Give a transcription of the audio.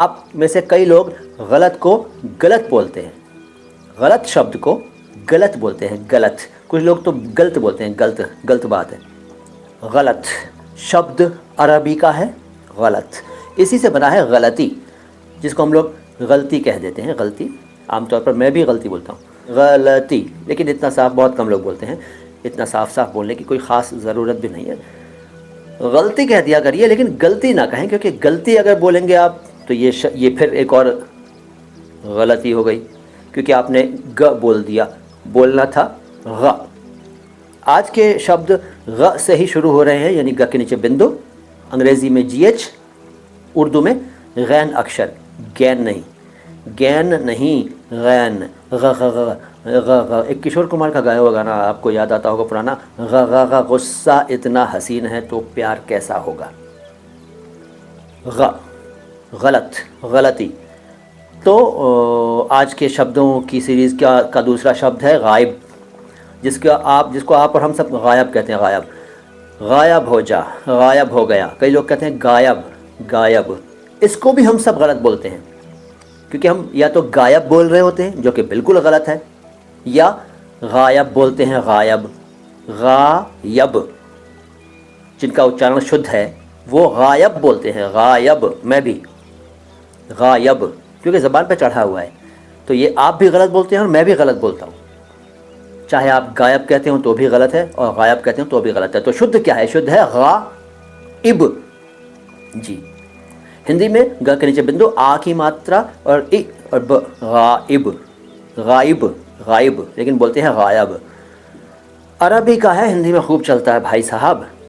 آپ میں سے کئی لوگ غلط کو غلط بولتے ہیں، غلط شبد کو غلط بولتے ہیں، غلط. کچھ لوگ تو غلط بولتے ہیں، غلط غلط بات ہے. غلط شبد عربی کا ہے غلط، اسی سے بنا ہے غلطی، جس کو ہم لوگ غلطی کہہ دیتے ہیں. غلطی عام طور پر میں بھی غلطی بولتا ہوں، غلطی، لیکن اتنا صاف بہت کم لوگ بولتے ہیں. اتنا صاف بولنے کی کوئی خاص ضرورت بھی نہیں ہے. غلطی کہہ دیا کریے لیکن غلطی نہ کہیں، کیونکہ غلطی اگر بولیں گے آپ تو یہ پھر ایک اور غلطی ہو گئی، کیونکہ آپ نے گ بول دیا، بولنا تھا غ. آج کے شبد غ سے ہی شروع ہو رہے ہیں، یعنی گ کے نیچے بندو. انگریزی میں جی ایچ، اردو میں غین اکشر، گین نہیں، گین نہیں، غین. غ غ غ غ غ. ایک کشور کمار کا گایا ہوا گانا آپ کو یاد آتا ہوگا پرانا، غ غ غ غصہ اتنا حسین ہے تو پیار کیسا ہوگا. غ غلط، غلطی. تو آج کے شبدوں کی سیریز کا دوسرا شبد ہے غائب، جس کو آپ اور ہم سب غائب کہتے ہیں. غائب، غائب ہو جا، غائب ہو گیا. کئی لوگ کہتے ہیں غائب، غائب. اس کو بھی ہم سب غلط بولتے ہیں، کیونکہ ہم یا تو غائب بول رہے ہوتے ہیں جو کہ بالکل غلط ہے، یا غائب بولتے ہیں غائب. غائب جن کا اچارن شدھ ہے وہ غائب بولتے ہیں، غائب. میں بھی غائب، کیونکہ زبان پہ چڑھا ہوا ہے. تو یہ آپ بھی غلط بولتے ہیں اور میں بھی غلط بولتا ہوں. چاہے آپ غائب کہتے ہوں تو بھی غلط ہے، اور غائب کہتے ہوں تو بھی غلط ہے. تو شدھ کیا ہے؟ شدھ ہے غائب. جی، ہندی میں گ کے نیچے بندو، آ کی ماترا اور ای اور ب. غائب، غائب، غائب، لیکن بولتے ہیں غائب. عربی کا ہے، ہندی میں خوب چلتا ہے بھائی صاحب.